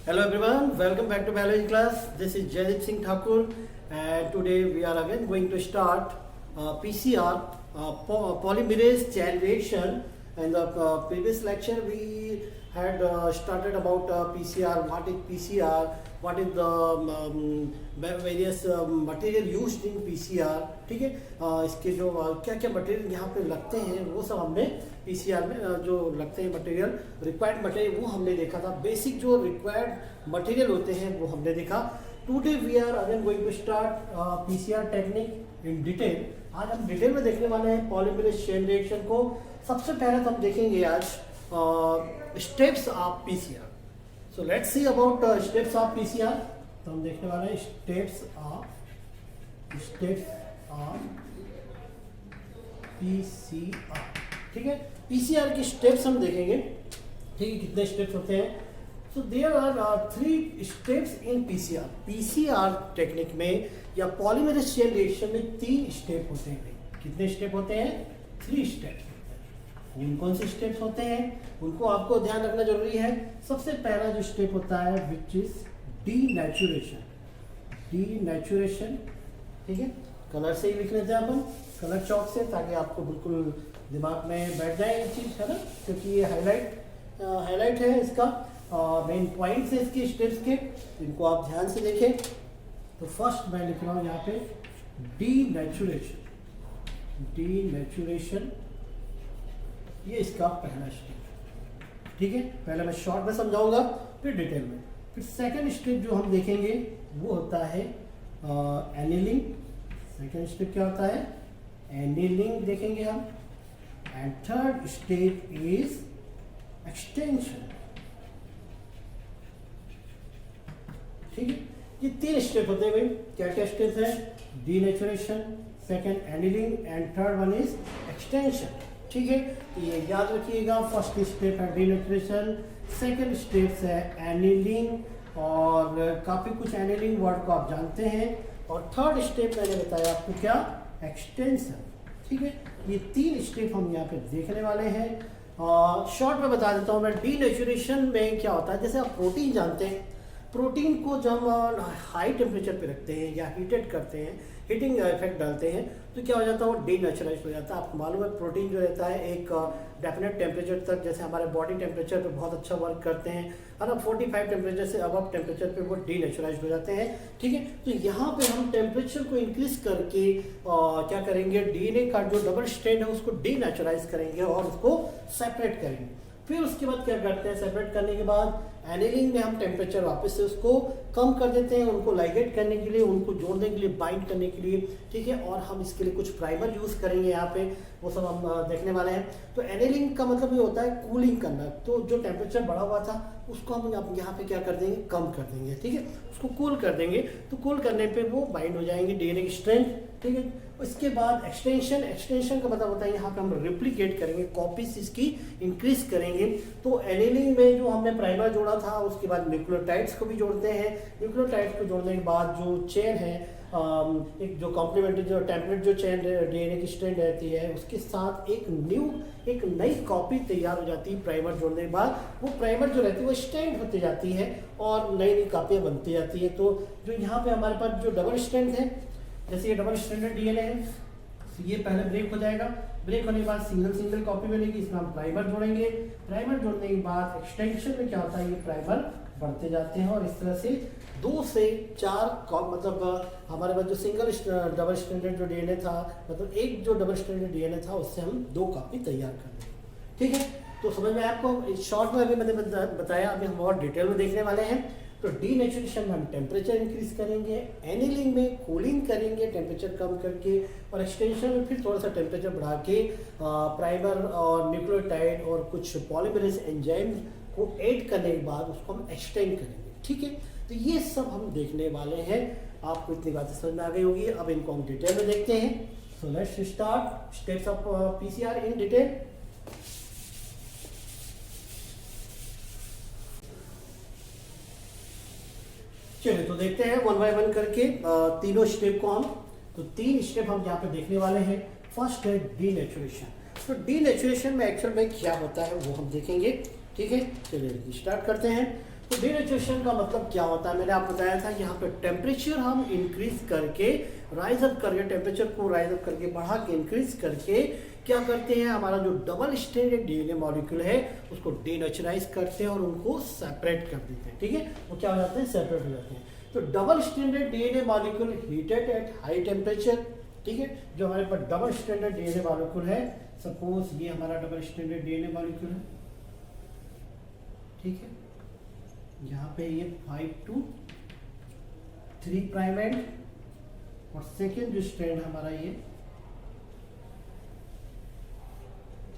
Hello everyone, welcome back to biology class. This is Jaideep Singh Thakur and today we are again going to start PCR, polymerase chain reaction. In the previous lecture we had started about PCR, what is PCR, what is the various material used in PCR, ठीक है। इसके जो क्या क्या material यहाँ पे लगते हैं वो सब हमने PCR में जो लगते हैं मटेरियल, रिक्वायर्ड मटेरियल वो हमने देखा था। बेसिक जो रिक्वायर्ड मटेरियल होते हैं वो हमने देखा। Today we are again going to start PCR technique in detail. आज हम डिटेल में देखने वाले हैं पॉलीमरेज चेन रिएक्शन को। सबसे पहले तो हम देखेंगे आज steps of PCR। So let's see about steps of PCR। तो हम देखने वाले हैं स्टेप्स ऑफ PCR, ठीक है। PCR की स्टेप्स हम देखेंगे, ठीक है, कितने स्टेप्स होते हैं। So there are 3 steps in PCR। PCR technique में या पॉलीमरेज चेन रिएक्शन में 3 स्टेप होते हैं। कितने स्टेप होते हैं? 3 स्टेप्स। उन कौन से स्टेप्स होते हैं उनको आपको ध्यान रखना जरूरी है। सबसे पहला जो स्टेप होता है विच इज डीनेचुरेशन, ठीक है। कलर से ही लिख लेते हैं अपन, कलर चौक से, ताकि आपको बिल्कुल दिमाग में बैठ जाए ये चीज़, है ना, क्योंकि ये हाईलाइट है इसका मेन पॉइंट्स है इसके स्टेप्स के, इनको आप ध्यान से देखें। तो फर्स्ट मैं लिख रहा हूँ यहाँ पे डीनेचुरेशन, ये इसका पहला स्टेप, ठीक है। पहले मैं शॉर्ट में समझाऊंगा फिर डिटेल में। फिर सेकंड स्टेप जो हम देखेंगे वो होता है एनीलिंग। सेकंड स्टेप क्या होता है? एनीलिंग देखेंगे हम। And third step is extension, ठीक है। ये 3 स्टेप होते हैं भाई। क्या क्या स्टेप है? Denaturation, second annealing and third one is extension, ठीक है। ये याद रखिएगा। फर्स्ट स्टेप है डीनेचुरेशन, सेकंड स्टेप है एनीलिंग, और काफ़ी कुछ एनीलिंग वर्ड को आप जानते हैं, और थर्ड स्टेप मैंने बताया आपको क्या? एक्सटेंशन, ठीक है। ये 3 स्टेप हम यहाँ पे देखने वाले हैं। शॉर्ट में बता देता हूँ मैं। डीनेचुरेशन में क्या होता है, जैसे आप प्रोटीन जानते हैं, प्रोटीन को जब हम हाई टेम्परेचर पे रखते हैं या हीटेड करते हैं, हीटिंग इफेक्ट डालते हैं, तो क्या हो जाता है? वो डीनेचुरलाइज हो जाता है। आपको मालूम है प्रोटीन जो रहता है एक डेफिनेट टेम्परेचर तक, जैसे हमारे बॉडी टेम्परेचर पे बहुत अच्छा वर्क करते हैं, है ना, 45 टेम्परेचर से अबव टेम्परेचर पे वो डीनेचुरलाइज हो जाते हैं, ठीक है। तो यहाँ पे हम टेम्परेचर को इंक्रीज करके क्या करेंगे? डीएनए का जो डबल स्ट्रैंड है उसको डीनेचुरलाइज करेंगे और उसको सेपरेट करेंगे। फिर उसके बाद क्या करते हैं? सेपरेट करने के बाद एनीलिंग में हम टेम्परेचर वापस से उसको कम कर देते हैं, उनको लाइगेट करने के लिए, उनको जोड़ने के लिए, बाइंड करने के लिए, ठीक है। और हम इसके लिए कुछ प्राइमर यूज़ करेंगे यहाँ पे, वो सब हम देखने वाले हैं। तो एनीलिंग का मतलब ये होता है कूलिंग करना। तो जो टेम्परेचर बढ़ा हुआ था उसको हम यहाँ पे क्या कर देंगे? कम कर देंगे, ठीक है। उसको कूल कर देंगे। तो कूल करने पे वो बाइंड हो जाएंगे डीएनए की स्ट्रेंथ, ठीक है। उसके बाद एक्सटेंशन का मतलब होता है यहाँ पे हम रिप्लिकेट करेंगे, कॉपीज इसकी इंक्रीज करेंगे। तो एनीलिंग में जो हमने प्राइमर जोड़ा था, उसके बाद न्यूक्लियोटाइड्स को भी जोड़ते हैं। न्यूक्लियोटाइड्स को जोड़ने के बाद जो चेन है, एक जो कॉम्प्लीमेंट्री जो टेम्पलेट जो चेन डीएनए की स्ट्रैंड रहती है, उसके साथ एक नई कॉपी तैयार हो जाती है प्राइमर जोड़ने के बाद। वो प्राइमर जो रहती है वो स्ट्रैंड होती जाती है और नई कॉपियाँ बनती जाती है। तो जो यहाँ पे हमारे पास जो डबल स्ट्रैंड है, जैसे ये डबल स्ट्रैंडेड डीएनए है, ये पहले ब्रेक हो जाएगा। ब्रेक होने के बाद सिंगल कॉपी बनेगी, इसमें हम प्राइमर जोड़ेंगे। प्राइमर जोड़ने के बाद एक्सटेंशन में क्या होता है? ये प्राइमर बढ़ते जाते हैं और इस तरह से 2 से 4 मतलब हमारे पास जो डबल स्ट्रैंडेड जो डीएनए था, मतलब एक जो डबल स्ट्रैंडेड डीएनए था, उससे हम 2 कॉपी तैयार कर देंगे, ठीक है। तो समझ में आपको? शॉर्ट में अभी मैंने बताया, अभी हम और डिटेल में देखने वाले हैं। तो डीनेचुरेशन में हम टेम्परेचर इंक्रीज करेंगे, एनीलिंग में कूलिंग करेंगे टेम्परेचर कम करके, और एक्सटेंशन में फिर थोड़ा सा टेम्परेचर बढ़ा के प्राइमर और न्यूक्लियोटाइड और कुछ पॉलीमरेज एंजाइम को ऐड करने के बाद उसको हम एक्सटेंड करेंगे, ठीक है। तो ये सब हम देखने वाले हैं। आपको इतनी बातें समझ में आ गई होगी। अब इनको हम डिटेल में देखते हैं। So let's start steps of PCR in detail. चलिए तो देखते हैं 1 बाय 1 करके तीनों स्टेप को हम। तो 3 स्टेप हम यहाँ पे देखने वाले हैं। फर्स्ट है डीनेचुरेशन। तो डीनेचुरेशन में एक्चुअल में क्या होता है वो हम देखेंगे, ठीक है। चलिए स्टार्ट करते हैं। तो डिनेचुरेशन का मतलब क्या होता है, मैंने आपको बताया था यहाँ पे टेम्परेचर हम इंक्रीज करके राइज अप करके, टेम्परेचर को राइज अप करके बढ़ा के इंक्रीज करके क्या करते हैं, हमारा जो डबल स्ट्रैंडेड डीएनए मॉलिक्यूल है उसको डिनेचुराइज करते हैं और उनको सेपरेट कर देते हैं। ठीक है, वो क्या हो जाते हैं, सेपरेट हो जाते हैं। तो double stranded DNA molecule heated at high temperature, ठीक है, जो हमारे पास डबल स्ट्रैंडेड डीएनए मॉलिक्यूल है, सपोज ये हमारा डबल स्ट्रैंडेड डीएनए मॉलिक्यूल है, ठीक है, यहाँ पे ये 5 to 3 प्राइम एंड और सेकेंड जो स्ट्रैंड हमारा ये,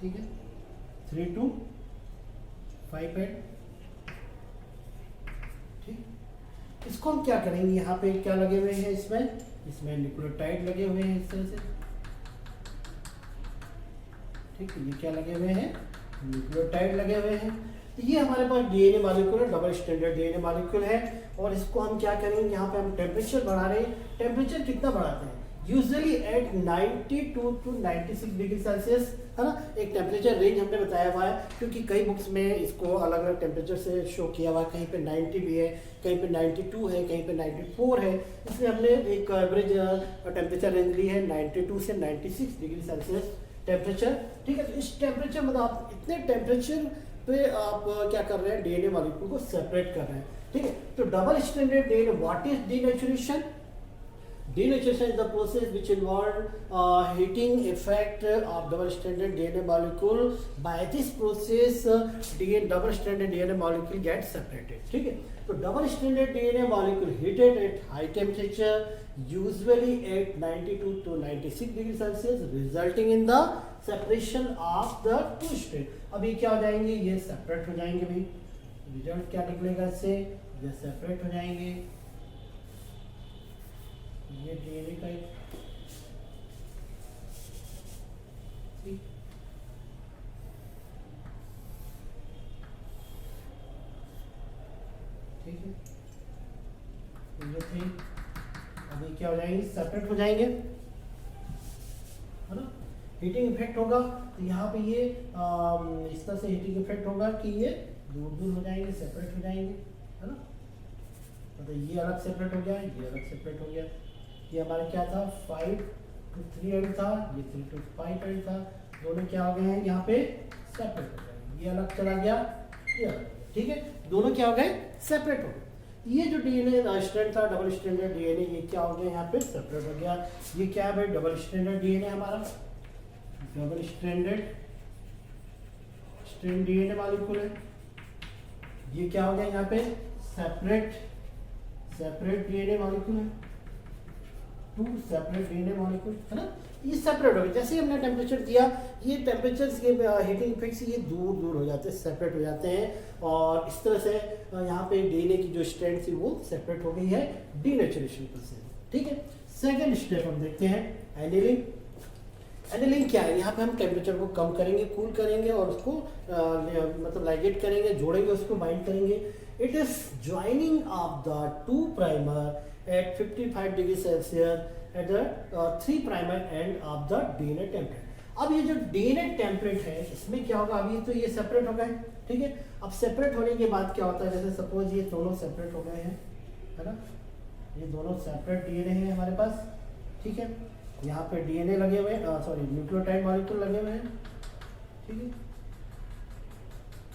ठीक है, 3 to 5 एंड, ठीक। इसको हम क्या करेंगे, यहाँ पे क्या लगे हुए हैं, इसमें न्यूक्लियोटाइड लगे हुए हैं इस तरह से, ठीक है, ये क्या लगे हुए हैं, न्यूक्लियोटाइड लगे हुए हैं। तो ये हमारे पास डीएनए मॉलिक्यूल है, डबल स्ट्रैंडेड डीएनए मॉलिक्यूल है, और इसको हम क्या करेंगे, यहाँ पे हम टेम्परेचर बढ़ा रहे हैं। टेम्परेचर कितना बढ़ाते हैं, usually at 92 to 96 degree Celsius, है ना, एक टेम्परेचर रेंज हमने बताया हुआ है, क्योंकि कई बुक्स में इसको अलग अलग टेम्परेचर से शो किया हुआ है, कहीं पे 90 भी है, कहीं पे 92 है, कहीं पे 94 है, इसलिए हमने एक एवरेज टेम्परेचर रेंज ली है 92 से 96 डिग्री सेल्सियस टेम्परेचर। ठीक है, तो इस टेम्परेचर मतलब आप इतने टेम्परेचर पे आप क्या कर रहे हैं, डीएनए मॉलिक्यूल को सेपरेट कर रहे हैं। ठीक है, तो double stranded DNA, what is denaturation? Denaturation is the process which involved heating effect of double-stranded DNA molecule. By this process, double-stranded DNA molecule gets separated. ठीक है, तो double-stranded DNA molecule heated at high temperature, usually at 92 to 96 degree Celsius, resulting in the separation of the two strand. अब ये क्या हो जाएंगे, ये separate हो जाएंगे भाई। रिजल्ट क्या निकलेगा इससे, ये सेपरेट हो जाएंगे। ये डीएनए का ठीक, ठीक है, ये थे, अभी क्या हो जाएंगे, सेपरेट हो जाएंगे, है ना। हीटिंग इफेक्ट होगा तो यहाँ पे ये इस तरह से हीटिंग इफेक्ट होगा कि ये दूर दूर हो जाएंगे, सेपरेट हो जाएंगे, है ना। तो ये अलग सेपरेट हो गया, ये अलग सेपरेट हो गया। ये हमारा क्या था, 5 to 3 एंड था, ये 3 to 5 एंड था, दोनों क्या हो गए हैं यहाँ पे सेपरेट हो गए, ये अलग चला गया, ये अलग, ठीक है, दोनों क्या हो गए, सेपरेट हो गए। ये जो डीएनए स्ट्रैंड था, डबल स्ट्रैंडेड डीएनए, ये क्या हो गया, यहाँ पे सेपरेट हो गया। ये क्या है भाई, डबल स्ट्रैंडेड डीएनए हमारा, डबल स्ट्रैंडेड डीएनए मॉलिक्यूल है। ये क्या हो गया यहाँ पे, सेपरेट डीएनए मॉलिक्यूल है, टू सेपरेट डीएनए मॉलिक्यूल, है ना। ये सेपरेट हो गए, जैसे ही हमने टेम्परेचर दिया, ये टेम्परेचर के हीटिंग इफेक्ट से ये दूर दूर हो जाते हैं, सेपरेट हो जाते हैं, और इस तरह से यहाँ पे डीएनए की जो स्ट्रैंड थी वो सेपरेट हो गई है डीनेचुरेशन प्रोसेस। ठीक है, सेकेंड स्टेप हम देखते हैं, एनिलिंग। एनिलिंग क्या है, यहाँ पे हम टेम्परेचर को कम करेंगे, कूल करेंगे, और उसको मतलब लाइगेट करेंगे, जोड़ेंगे, उसको बाइंड करेंगे। It is joining of the 2 primer at 55 degree Celsius at the 3 primer end of the DNA template। अब ये जो DNA template है, इसमें क्या होगा, अभी तो ये सेपरेट हो गए, ठीक है। अब सेपरेट होने के बाद क्या होता है, जैसे सपोज ये दोनों सेपरेट हो गए हैं, है ना, ये दोनों सेपरेट DNA है हमारे पास, ठीक है। यहाँ पे DNA लगे हुए हैं, सॉरी न्यूक्लियोटाइड मॉलिक्यूल लगे हुए हैं, ठीक है।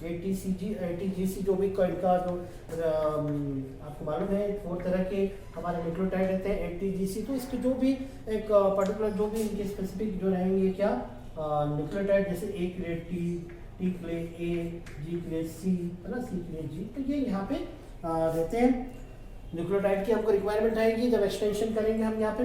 ATGC जो भी इनका जो आपको मालूम है 4 तरह के हमारे न्यूक्लियोटाइड रहते हैं ATGC, तो इसके जो भी एक पर्टिकुलर जो भी इनके स्पेसिफिक जो रहेंगे क्या न्यूक्लियोटाइड, जैसे A के लिए T के लिए A, G के लिए C, है ना, C के लिए G, तो ये यहाँ पे रहते हैं। न्यूक्लियोटाइड की हमको रिक्वायरमेंट आएगी जब एक्सटेंशन करेंगे हम यहाँ पे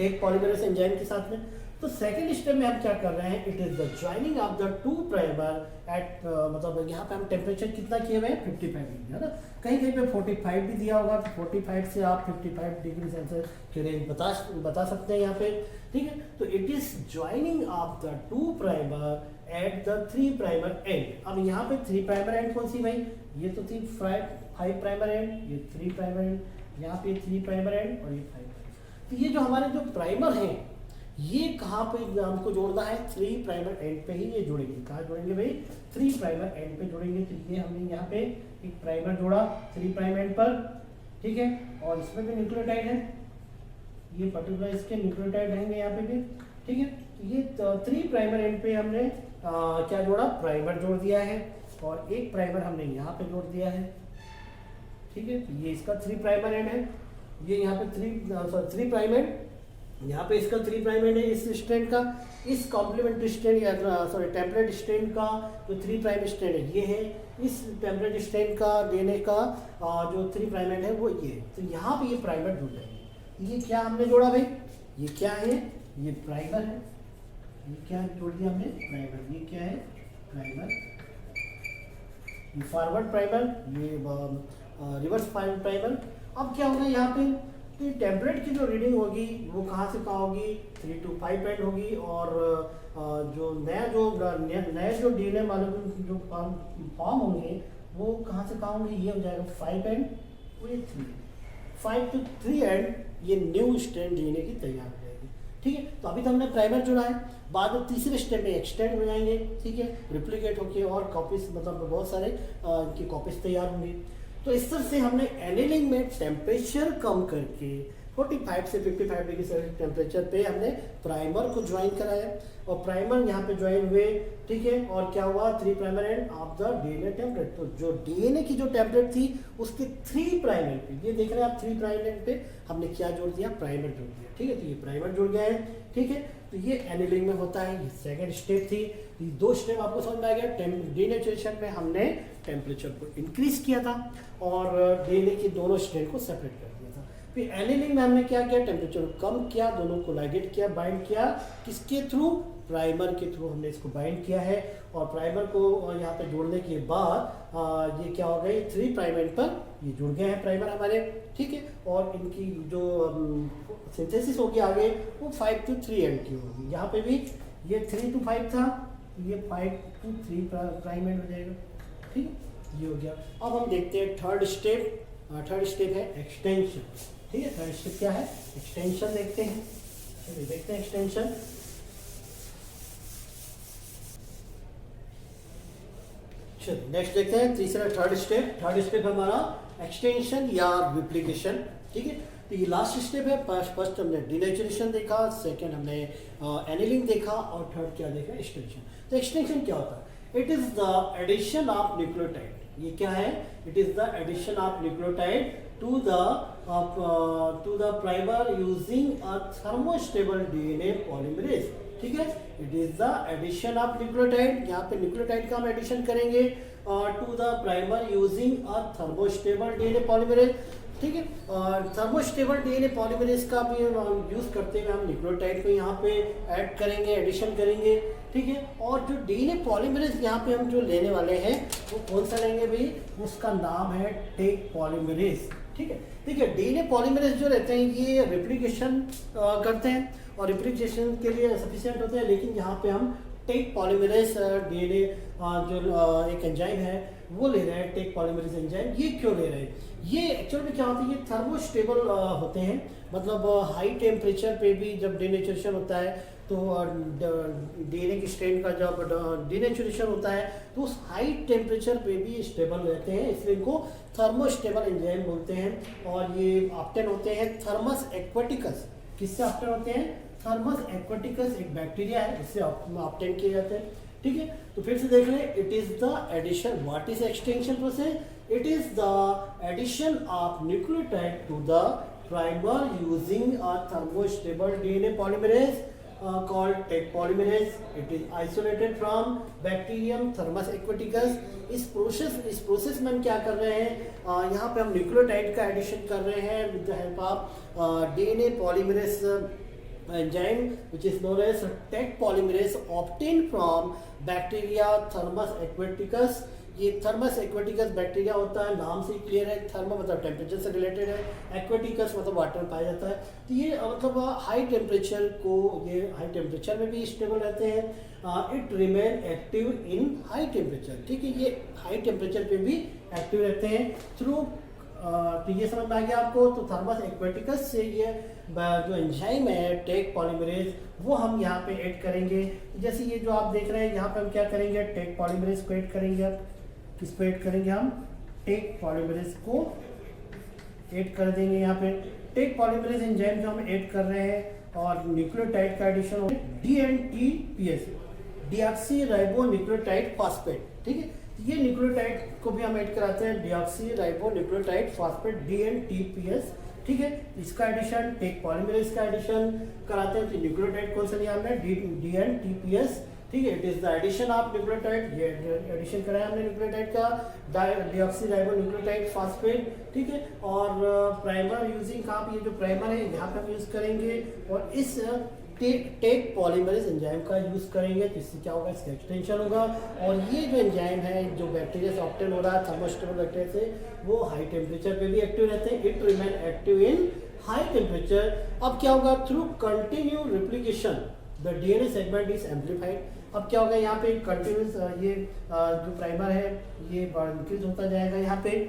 एक पॉलीमरेज एंजाइम के साथ में। तो सेकेंड स्टेप में हम क्या कर रहे हैं, it is the joining of the 2 primer at मतलब यहाँ पे हम टेम्परेचर कितना किए हुए हैं, 55 डिग्री, है ना। कहीं कहीं पे 45 भी दिया होगा, तो 45 से आप 55 डिग्री सेल्सियस के रेंज बता सकते हैं यहाँ पे, ठीक है। तो it is joining of the 2 primer at the 3 primer and. अब यहाँ पे 3 प्राइमर एंड कौन सी भाई, ये तो थी 5 प्राइमर एंड, ये 3 प्राइमर एंड, यहाँ पे 3 प्राइमर एंड और ये 5 प्राइमर। तो ये जो हमारे जो प्राइमर हैं, ये कहाँ पे हमको जोड़ना है, 3 प्राइमर एंड पे ही ये जोड़ेंगे। कहाँ जोड़ेंगे भाई, 3 प्राइमर एंड पे जोड़ेंगे। तो ये हमने यहाँ पे एक प्राइमर जोड़ा 3 प्राइम एंड पर, ठीक है, और इसमें भी न्यूक्लियोटाइड है, ये पर्टिकुलर इसके न्यूक्लियोटाइड रहेंगे यहाँ पे भी, ठीक है। ये 3 प्राइमर एंड पे हमने क्या जोड़ा, प्राइमर जोड़ दिया है, और एक प्राइमर हमने यहाँ पे जोड़ दिया है, ठीक है। तो ये इसका 3 प्राइमर एंड है, ये यहाँ पे 3 प्राइम एंड, यहाँ पे इसका 3 प्राइम एंड है इस स्ट्रैंड का। इस कॉम्प्लीमेंट्री स्ट्रैंड या टेम्पलेट स्ट्रैंड का जो 3 प्राइम स्ट्रैंड है ये है, इस टेम्पलेट स्ट्रैंड का डीएनए का जो 3 प्राइम एंड है वो ये है। तो यहाँ पे ये प्राइमर जुड़ जाएंगे। ये क्या हमने जोड़ा भाई, ये क्या है, ये प्राइमर है, ये क्या जोड़ दिया हमने, प्राइमर। ये क्या है, प्राइमर, ये फॉरवर्ड प्राइमर, ये रिवर्स प्राइमर। अब क्या होगा यहाँ पे, तो ये टेम्पलेट की जो रीडिंग होगी वो कहाँ से कहाँ होगी, 3 to 5 एंड होगी, और जो नया जो डीएनए वाले जो फॉर्म होंगे वो कहाँ से कहाँ होंगे, ये हो जाएगा 5 एंड, वो ये 5 to 3 एंड, ये न्यू स्ट्रैंड डीएनए की तैयार हो जाएगी, ठीक है। तो अभी तो हमने प्राइमर जोड़ा है, बाद में तीसरे स्टेप में एक्सटेंड हो जाएंगे, ठीक है, रिप्लिकेट होके और कॉपीज, मतलब बहुत सारे इनकी कॉपीज तैयार होंगी। तो इस तरह से हमने एनिलिंग में टेम्परेचर कम करके 45 से 55 डिग्री सेल्सियस टेम्परेचर पे हमने प्राइमर को ज्वाइन कराया, और प्राइमर यहाँ पे ज्वाइन हुए, ठीक है। और क्या हुआ, 3 primer end of the DNA template. तो जो डीएनए की जो टेम्पलेट थी उसके 3 प्राइम एंड पे, ये देख रहे हैं आप, 3 प्राइम एंड पे हमने क्या जोड़ दिया, प्राइमर जोड़ दिया, ठीक है। तो ये प्राइमर जुड़ गया है, ठीक है। तो ये एनिलिंग में होता है, ये सेकंड स्टेप थी। ये 2 स्टेप आपको समझ में आ गया। डीनेचुरेशन में हमने टेम्परेचर को इंक्रीज किया था और डीएनए की दोनों स्ट्रैंड को सेपरेट कर दिया था। फिर एनिलिंग में हमने क्या किया, टेम्परेचर को कम किया, दोनों को लाइगेट किया, बाइंड किया, किसके थ्रू, प्राइमर के थ्रू हमने इसको बाइंड किया है। और प्राइमर को यहाँ पे जोड़ने के बाद ये क्या हो गई, 3 प्राइम एंड पर ये जुड़ गए हैं प्राइमर हमारे, ठीक है। और इनकी जो सिंथेसिस होगी आगे वो 5 to 3 एंड की होगी। यहाँ पे भी ये 3 to 5 था, ये 5 to 3 प्राइम एंड हो जाएगा, ठीक है। ये हो गया। अब हम देखते हैं थर्ड स्टेप। थर्ड स्टेप है एक्सटेंशन, ठीक है। थर्ड स्टेप क्या है, एक्सटेंशन देखते हैं। चलिए देखते हैं एक्सटेंशन। चलिए नेक्स्ट देखते हैं तीसरा थर्ड स्टेप। थर्ड स्टेप हमारा एक्सटेंशन या रिप्लिकेशन, ठीक है। तो ये लास्ट स्टेप है। फर्स्ट हमने डिनेचुरेशन देखा, सेकंड हमने एनिलिंग देखा, और थर्ड क्या देखा, एक्सटेंशन। तो एक्सटेंशन क्या होता है, it is the addition of nucleotide. ये क्या है, it is the addition of nucleotide to the primer using a thermostable DNA polymerase, ठीक है। It is the addition of nucleotide, यहाँ पे न्यूक्लियोटाइड का हम एडिशन करेंगे to the primer using a thermostable DNA polymerase, ठीक है। और थर्मोस्टेबल डीएनए पॉलीमरेज का भी यूज करते हुए हम न्यूक्लियोटाइड को यहाँ पे ऐड करेंगे, एडिशन करेंगे, ठीक है। और जो डीएनए पॉलीमरेज यहाँ पे हम जो लेने वाले हैं वो कौन सा लेंगे भाई, उसका नाम है टेक पॉलीमरेज, ठीक है। देखिए डीएनए पॉलीमरेज जो रहते हैं ये रेप्लिकेशन करते हैं और रेप्लिकेशन के लिए सफिशिएंट होते हैं, लेकिन यहाँ पे हम टेक पॉलीमरेज डीएनए जो एक एंजाइम है वो ले रहे हैं, टेक पॉलीमरेज एंजाइम। ये क्यों ले रहे हैं, ये एक्चुअल में क्या होता है, ये थर्मोस्टेबल होते हैं, मतलब हाई टेम्परेचर पे भी जब डिनेचुरेशन होता है तो डीएनए की स्ट्रेन का जब डिनेचुरेशन होता है तो उस हाई टेम्परेचर पे भी स्टेबल रहते हैं, इसलिए इनको थर्मोस्टेबल एंजाइम बोलते हैं। और ये ऑब्टेन होते हैं थर्मस एक्वाटिकस। किससे ऑब्टेन होते हैं, थर्मस एक्वाटिकस एक बैक्टीरिया है, इससे ऑब्टेन किए जाते हैं, ठीक है। तो फिर से देख लें, it is the addition, what is extension process, it is the addition of nucleotide to the primer using a thermostable DNA polymerase called Taq polymerase. It is isolated from Bacterium Thermus aquaticus. इस process में हम क्या कर रहे हैं, यहाँ पे हम न्यूक्लियोटाइड का एडिशन कर रहे हैं with the help of DNA polymerase enzyme which is known as Taq polymerase obtained from Bacteria Thermus aquaticus. ये थर्मस एक्वेटिकस बैक्टीरिया होता है, नाम से क्लियर है, थर्मो मतलब टेम्परेचर से रिलेटेड है, एक्वेटिकस मतलब वाटर में पाया जाता है। तो ये मतलब हाई टेम्परेचर को, ये हाई टेम्परेचर में भी स्टेबल रहते हैं। It remain active in high temperature, ठीक है। ये हाई टेम्परेचर पे भी एक्टिव रहते हैं थ्रू तो ये समझ में आ गया आपको। तो थर्मस एक्वेटिकस से ये जो एंजाइम है टेक पॉलीमरेज वो हम यहाँ पे ऐड करेंगे। जैसे ये जो आप देख रहे हैं यहाँ पे हम क्या करेंगे, टेक पॉलीमरेज को ऐड करेंगे। अब किसको ऐड करेंगे, हम टेक पॉलीमरेज को ऐड कर देंगे। यहाँ पे टेक पॉलीमरेज एंजाइम जो हम ऐड कर रहे हैं और न्यूक्लियोटाइड का addition DNTPS, deoxyribonucleotide phosphate. ठीक है, ये न्यूक्लियोटाइड को भी हम ऐड कराते हैं, deoxy ribo nucleotide phosphate DNTPS। ठीक है, इसका एडिशन टेक पॉलीमरेज का एडिशन कराते हैं। तो न्यूक्लियोटाइड कौन सा लिया हमने, DNTPS। ठीक है, it is the addition of nucleotide, ये एडिशन कराया हमने न्यूक्लियोटाइड का डिऑक्सी राइबो न्यूक्लियोटाइड फॉस्फेट। ठीक है, और प्राइमर यूजिंग कहाँ पे, ये जो प्राइमर है यहाँ पे हम यूज करेंगे और इस टेक पॉलीमरेज एंजाइम का यूज करेंगे। तो इससे क्या होगा, इसका एक्सटेंशन होगा। और ये जो एंजाइम है जो बैक्टीरिया से ऑब्टेन हो रहा है थर्मोस्टेबल बैक्टीरिया से, वो हाई टेम्परेचर पे भी एक्टिव रहते हैं। It remain active in high temperature. अब क्या होगा, through continue replication the DNA segment is amplified. अब क्या होगा, यहाँ पे कंटिन्यूस ये जो प्राइमर है ये इंक्रीज होता जाएगा यहाँ पे।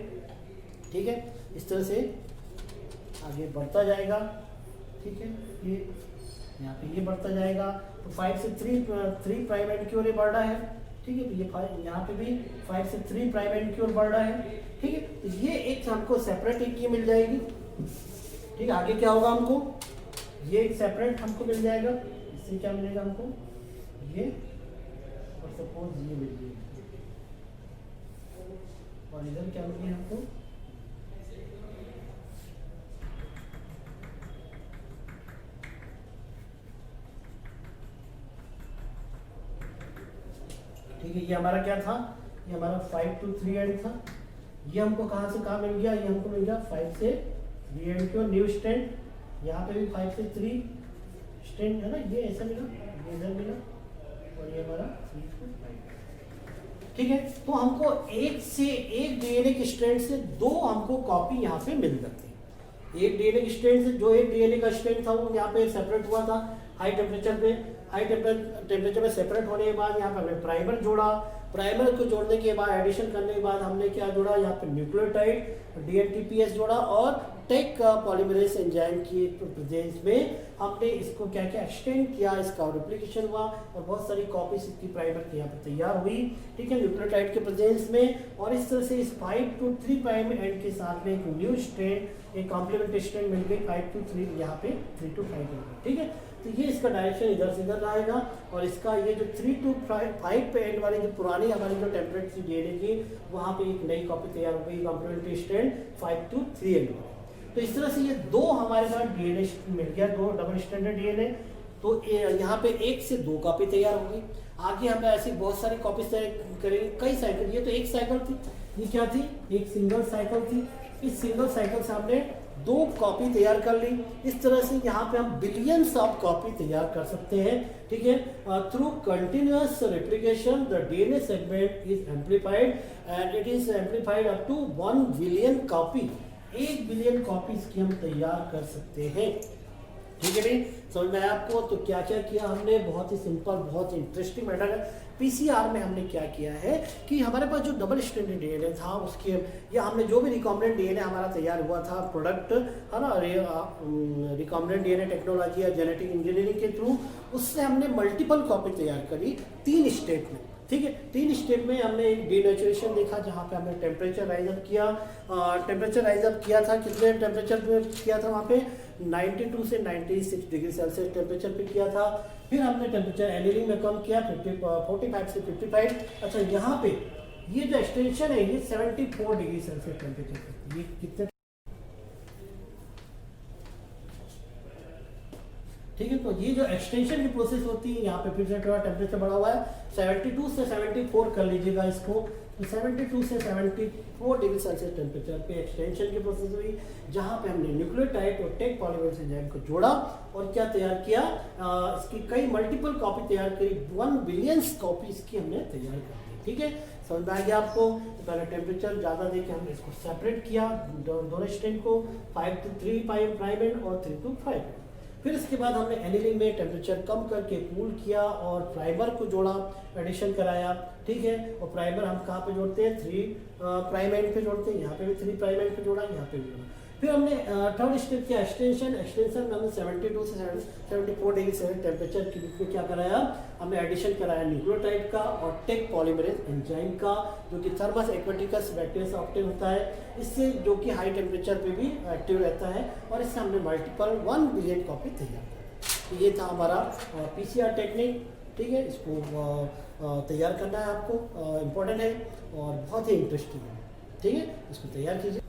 ठीक है, इस तरह से आगे बढ़ता जाएगा। ठीक है, ये यहाँ पे ये बढ़ता जाएगा। तो 5 से 3 प्राइम एंड की ओर बढ़ रहा है। ठीक है, तो ये 5 यहाँ पे भी 5 से 3 प्राइम एंड की ओर बढ़ रहा है। ठीक है, तो ये एक हमको सेपरेट एक ये मिल जाएगी। ठीक है, आगे क्या होगा, हमको ये एक सेपरेट हमको मिल जाएगा। इससे क्या मिलेगा हमको, ये और सपोज ये मिल जाएगी और इधर क्या मिल गया हमको, ठीक है। ये हमारा क्या था, ये हमारा 5 to 3 एंड था। ये हमको कहाँ से कहाँ मिल गया, ये हमको मिल गया 5 से 3 एंड की और न्यू स्टैंड। यहाँ पे भी 5 से 3 स्टैंड है ना, ये ऐसा मिला, ये इधर मिला और ये हमारा 3 to 5। ठीक है, तो हमको एक से एक डीएनए के स्ट्रैंड से 2 हमको कॉपी यहाँ पे मिल जाती है। एक डीएनए के स्ट्रैंड से जो एक डीएनए का स्ट्रैंड था वो यहाँ पे सेपरेट हुआ था हाई टेम्परेचर पे। हाई टेम्परेचर में सेपरेट होने के बाद यहाँ पे हमने प्राइमर जोड़ा। प्राइमर को जोड़ने के बाद एडिशन करने के बाद हमने क्या जोड़ा, यहाँ पे न्यूक्लियोटाइड DNTPS जोड़ा और टेक पॉलीमरेज एंजाइम की प्रेजेंस में हमने इसको क्या क्या एक्सटेंड किया, इसका रेप्लिकेशन हुआ और बहुत सारी कॉपीज इसकी प्राइमर की यहाँ पे तैयार हुई। ठीक है, न्यूक्लियोटाइड के प्रेजेंस में। और इस तरह से इस 5 to 3 प्राइम एंड के साथ में एक न्यू स्ट्रैंड, एक कॉम्प्लीमेंट्री स्ट्रैंड मिल गई 5 to 3, यहाँ पे 3 to 5 मिल गई। ठीक है, तो ये इसका डायरेक्शन इधर से इधर रहेगा और इसका ये जो 3 to 5 पे एंड वाली जो पुरानी हमारी जो टेम्पलेट थी डीएनए की, वहाँ पे एक नई कॉपी तैयार हो गई कॉम्प्लीमेंट्री स्ट्रैंड 5 to 3 एंड वाली। तो इस तरह से ये 2 हमारे पास डीएनए मिल गया, 2 डबल स्टैंडर्ड डीएनए। तो यहाँ पे 1 से 2 कॉपी तैयार हो गई। आगे हमें ऐसी बहुत सारी कॉपी तैयार करेंगे, कई साइकिल। ये तो एक साइकिल थी, ये क्या थी, एक सिंगल साइकिल थी। इस सिंगल साइकिल से हमने 2 कॉपी तैयार कर ली। इस तरह से यहाँ पे हम बिलियंस ऑफ कॉपी तैयार कर सकते हैं। ठीक है, through continuous replication the DNA segment is amplified and it is amplified up to 1 billion copy. 1 billion copies की हम तैयार कर सकते हैं। ठीक है भाई, समझ में आया आपको। तो क्या क्या किया हमने, बहुत ही सिंपल, बहुत इंटरेस्टिंग मैटर है। पीसीआर में हमने क्या किया है कि हमारे पास जो डबल स्टैंडर्ड डीएनए था उसके, या हमने जो भी रिकॉम्बिनेंट डीएनए हमारा तैयार हुआ था प्रोडक्ट है ना, रिकॉम्बिनेंट डीएनए टेक्नोलॉजी या जेनेटिक इंजीनियरिंग के थ्रू, उससे हमने मल्टीपल कॉपी तैयार करी 3 स्टेप में। ठीक है, 3 स्टेप में हमने एक डीनेचुरेशन देखा जहाँ पे हमने टेम्परेचर राइज अप किया। टेम्परेचर राइज अप किया था, कितने टेम्परेचर पे किया था, वहाँ पे 92 से 96 डिग्री सेल्सियस टेम्परेचर पे किया था। फिर हमने टेम्परेचर एनिलिंग में कम किया 45 से 55। अच्छा, यहाँ पे ये जो एक्सटेंशन है ये 74 डिग्री सेल्सियस टेम्परेचर पे, ये कितने, ठीक है। तो ये जो एक्सटेंशन की प्रोसेस होती है, यहाँ पे फिर से थोड़ा टेम्परेचर बढ़ा हुआ है, 72 से 74 कर लीजिएगा इसको। तो 72 से 74 डिग्री सेल्सियस टेम्परेचर पे एक्सटेंशन की प्रोसेस हुई, जहाँ पे हमने न्यूक्लियोटाइड और टेक पॉलीमरेज एंजाइम को जोड़ा और क्या तैयार किया, इसकी कई मल्टीपल कॉपी तैयार करी, 1 बिलियन कॉपी इसकी हमने तैयार कर दी। ठीक है, समझ में आ गया आपको। तो पहले टेम्परेचर ज़्यादा देके हमने इसको सेपरेट किया दोनों स्ट्रैंड को, 5 to 3 प्राइम एंड और 3 to 5। फिर इसके बाद हमने एनिलिंग में टेम्परेचर कम करके कूल किया और प्राइमर को जोड़ा, एडिशन कराया, ठीक है। और प्राइमर हम कहाँ पे जोड़ते हैं, 3 प्राइम एंड पे जोड़ते हैं, यहाँ पे भी 3 प्राइम एंड पे जोड़ा, यहाँ पे भी जोड़ा। फिर हमने थर्ड स्टेप किया एक्सटेंशन। एक्सटेंशन में हमने 72 से 74 डिग्री सेल्सियस टेम्परेचर के बीच में क्या कराया, हमने एडिशन कराया न्यूक्लियोटाइड का और टेक पॉलीमरेज एंजाइम का, जो कि थर्मस एक्वेटिकस बैक्टीरिया से ऑब्टेन होता है, इससे जो कि हाई टेम्परेचर पे भी एक्टिव रहता है। और इससे हमने मल्टीपल 1 बिलियन कॉपी तैयार की। तो ये था हमारा PCR टेक्निक, ठीक है। इसको तैयार करना है आपको, इम्पोर्टेंट है और बहुत ही इंटरेस्टिंग है, ठीक है। इसको तैयार कीजिए।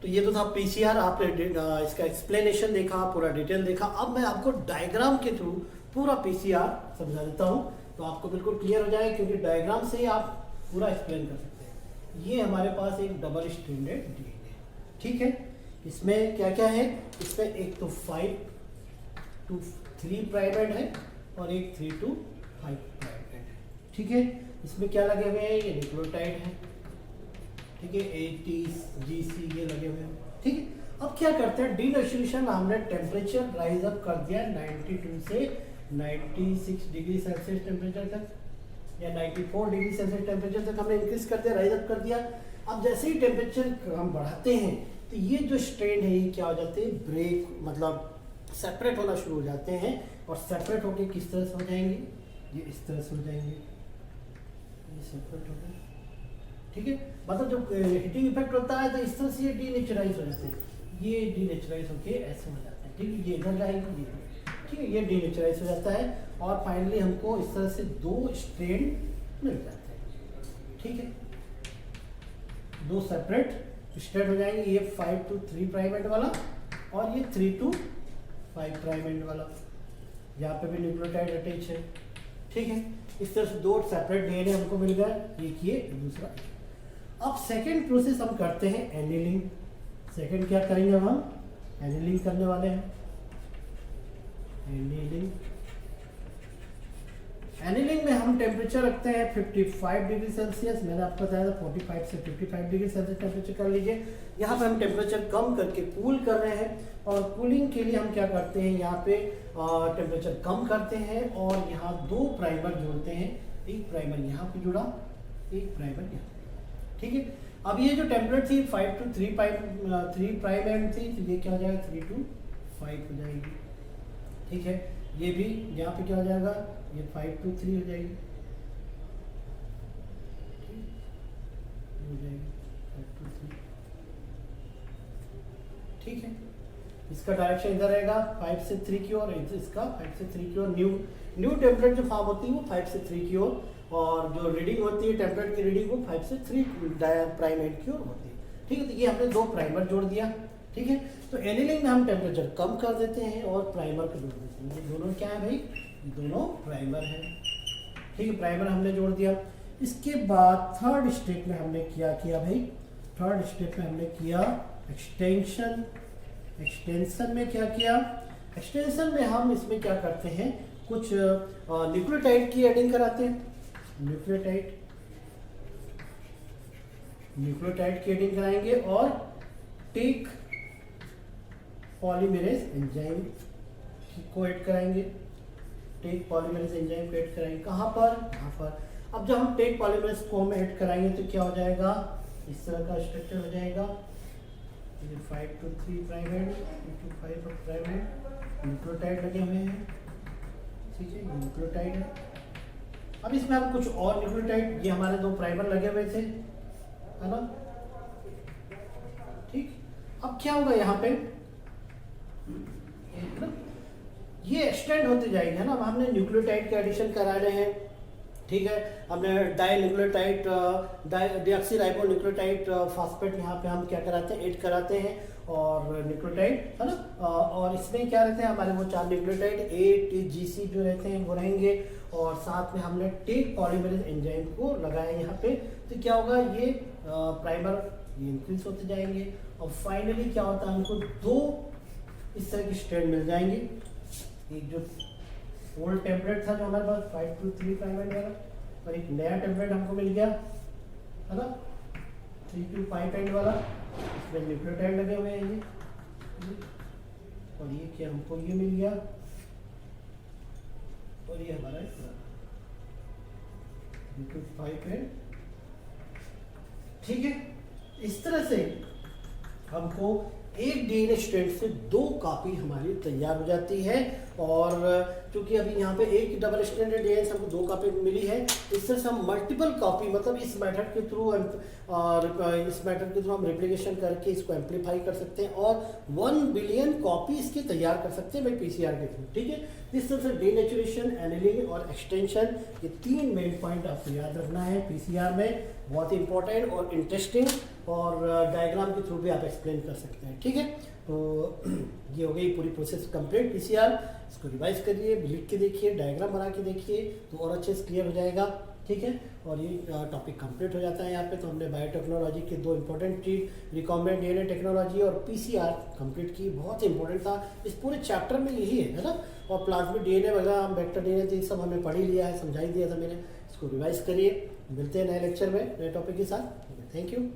तो ये तो था PCR, आपने इसका एक्सप्लेनेशन देखा, पूरा डिटेल देखा। अब मैं आपको डायग्राम के थ्रू पूरा PCR समझा देता हूँ, तो आपको बिल्कुल क्लियर हो जाएगा, क्योंकि डायग्राम से ही आप पूरा एक्सप्लेन कर सकते हैं। ये हमारे पास एक डबल स्ट्रैंडेड DNA, ठीक है। इसमें क्या क्या है, इसमें एक तो 5 to 3 प्राइम एंड है और एक 3 to 5 प्राइम एंड है, ठीक है। इसमें क्या लगे हुए हैं, ये न्यूक्लियोटाइड है, ठीक है, ATGC ये लगे हुए हैं, ठीक है। अब क्या करते हैं, डीनेचुरेशन, हमने टेम्परेचर राइज अप कर दिया 92 से 96 डिग्री सेल्सियस टेम्परेचर तक, या 94 डिग्री सेल्सियस टेम्परेचर तक हमने इंक्रीज कर दिया, राइज अप कर दिया। अब जैसे ही टेम्परेचर हम बढ़ाते हैं तो ये जो स्ट्रेन है ये क्या हो जाते हैं, ब्रेक, मतलब सेपरेट होना शुरू हो जाते हैं। और सेपरेट होके किस तरह से हो जाएंगे, ये इस तरह से हो जाएंगे, ये सेपरेट हो गए, ठीक है। मतलब जब हीटिंग इफेक्ट होता है तो इस तरह से ये डीनेचुराइज हो जाते हैं, ये डीनेचुराइज होके ऐसे हो जाते हैं, ठीक है। ये इधर जाएंगे, ये ठीक है, ये डीनेचुराइज हो जाता है। और फाइनली हमको इस तरह से 2 स्ट्रेन मिल जाते हैं, ठीक है। 2 सेपरेट स्ट्रेन हो जाएंगे, ये 5 to 3 प्राइम एंड वाला और ये 3 to 5 प्राइम एंड वाला। यहाँ पे भी न्यूक्लियोटाइड अटैच है, ठीक है। इस तरह से 2 सेपरेट DNA हमको मिल गया, एक ये दूसरा। अब सेकेंड प्रोसेस हम करते हैं एनिलिंग। सेकेंड क्या करेंगे, अब हम एनिलिंग करने वाले हैं। एनिलिंग, एनिलिंग में हम टेम्परेचर रखते हैं 55 डिग्री सेल्सियस। मैंने आपको बताया था 45 से 55 डिग्री सेल्सियस टेम्परेचर कर लीजिए। यहाँ पे हम टेम्परेचर कम करके कूल कर रहे हैं, और कूलिंग के लिए हम क्या करते हैं, यहाँ पे टेम्परेचर कम करते हैं और यहाँ 2 प्राइमर जोड़ते हैं। एक प्राइमर यहाँ पे जुड़ा, एक प्राइमर यहाँ, ठीक है। अब ये जो टेम्परेचर थी 5 to 3 प्राइम एंड थी, तो ये क्या हो जाएगा, 3 to 5 हो जाएगी, ठीक है। ये भी यहाँ पे क्या हो जाएगा, ये 5 to 3 हो जाएगी, हो जाएगी 5 to 3, ठीक है। इसका डायरेक्शन इधर रहेगा 5 से 3 की ओर, इसका 5 से 3 की ओर। न्यू टेम्परेचर जो फॉर्म होती है वो 5 से 3 की ओर, और जो रीडिंग होती है टेम्परेचर की रीडिंग वो 5 से 3 प्राइम एंड की ओर होती है, ठीक है। तो ये हमने 2 प्राइमर जोड़ दिया, ठीक है। तो एनिलिंग में हम टेम्परेचर कम कर देते हैं और प्राइमर को जोड़ देते हैं। ये दोनों क्या है भाई, दोनों प्राइमर हैं, ठीक है। प्राइमर हमने जोड़ दिया। इसके बाद थर्ड स्टेप में हमने क्या किया भाई, थर्ड स्टेप में हमने किया एक्सटेंशन। एक्सटेंशन में क्या किया, एक्सटेंशन में हम इसमें क्या करते हैं, कुछ न्यूक्लियोटाइड की एडिंग कराते हैं। न्यूक्लियोटाइड की एडिंग कराएंगे और टेक पॉलीमरेज एंजाइम को ऐड कराएंगे। टेक पॉलीमरेज एंजाइम को ऐड कराएंगे कहाँ पर, यहाँ पर। अब जब हम टेक पॉलीमरेज को हम ऐड कराएंगे तो क्या हो जाएगा, इस तरह का स्ट्रक्चर हो जाएगा। 5 to 3 prime and, 3 to 5 prime and, nucleotide लगे हुए हैं, ठीक है। न्यूक्लियोटाइड है। अब इसमें हम कुछ और न्यूक्लियोटाइड, ये हमारे 2 प्राइमर लगे हुए थे, है ना, ठीक। अब क्या होगा यहाँ पे, ये एक्सटेंड होते जाएंगे, है ना। अब हमने न्यूक्लियोटाइड के एडिशन करा रहे हैं, ठीक है। हमने dinucleotide, deoxyribonucleotide phosphate यहाँ पे हम क्या कराते हैं, ऐड कराते हैं, और न्यूक्लियोटाइड, है ना। और इसमें क्या रहते हैं हमारे वो 4 न्यूक्लियोटाइड ATGC जो रहते हैं वो रहेंगे, और साथ में हमने टेक पॉलीमरेज एंजाइम को लगाया यहाँ पे। तो क्या होगा, ये प्राइमर ये इंक्रीज होते जाएंगे, और फाइनली क्या होता है, हमको 2 इस तरह की स्ट्रेन मिल जाएंगे। एक जो ओल्ड टेम्पलेट था जो हमारे पास 5 to 3 प्राइम एंड वाला, और एक नया टेम्पलेट हमको मिल गया, है ना, 3 to 5 एंड वाला। इसमें न्यूक्लियोटाइड लगे हुए हैं ये, और ये क्या हमको ये मिल गया, और ये हमारा B25 है। ठीक है, इस तरह से हमको एक डीएनए स्ट्रैंड से 2 कॉपी हमारी तैयार हो जाती है। और क्योंकि अभी यहाँ पे एक डबल स्ट्रैंडेड डीएनए हमको 2 कॉपी मिली है, इस तरह से हम मल्टीपल कॉपी, मतलब इस मेथड के थ्रू हम रेप्लिकेशन करके इसको एम्पलीफाई कर सकते हैं और 1 बिलियन कॉपी इसकी तैयार कर सकते हैं भाई पीसीआर के थ्रू। ठीक है, इस तरह से डीनेचुरेशन, एनीलिंग और एक्सटेंशन, ये 3 मेन पॉइंट आपको याद रखना है पीसीआर में, बहुत ही इंपॉर्टेंट और इंटरेस्टिंग, और डायग्राम के थ्रू भी आप एक्सप्लेन कर सकते हैं। ठीक है, तो ये हो गई पूरी प्रोसेस कंप्लीट पीसीआर। इसको रिवाइज करिए, लिख के देखिए, डायग्राम बना के देखिए, तो और अच्छे से क्लियर हो जाएगा। ठीक है, और ये टॉपिक कंप्लीट हो जाता है यहाँ पे। तो हमने बायोटेक्नोलॉजी के 2 इंपॉर्टेंट चीज, रिकॉम्बिनेंट डीएनए टेक्नोलॉजी और पीसीआर कंप्लीट की, बहुत इंपॉर्टेंट था इस पूरे चैप्टर में, यही है ना। और प्लाज्मिक डीएनए वगैरह, वेक्टर डीएनए, ये सब हमें पढ़ ही लिया है, समझा ही दिया था मैंने। इसको रिवाइज करिए, मिलते हैं नए लेक्चर में नए टॉपिक के साथ। Thank you.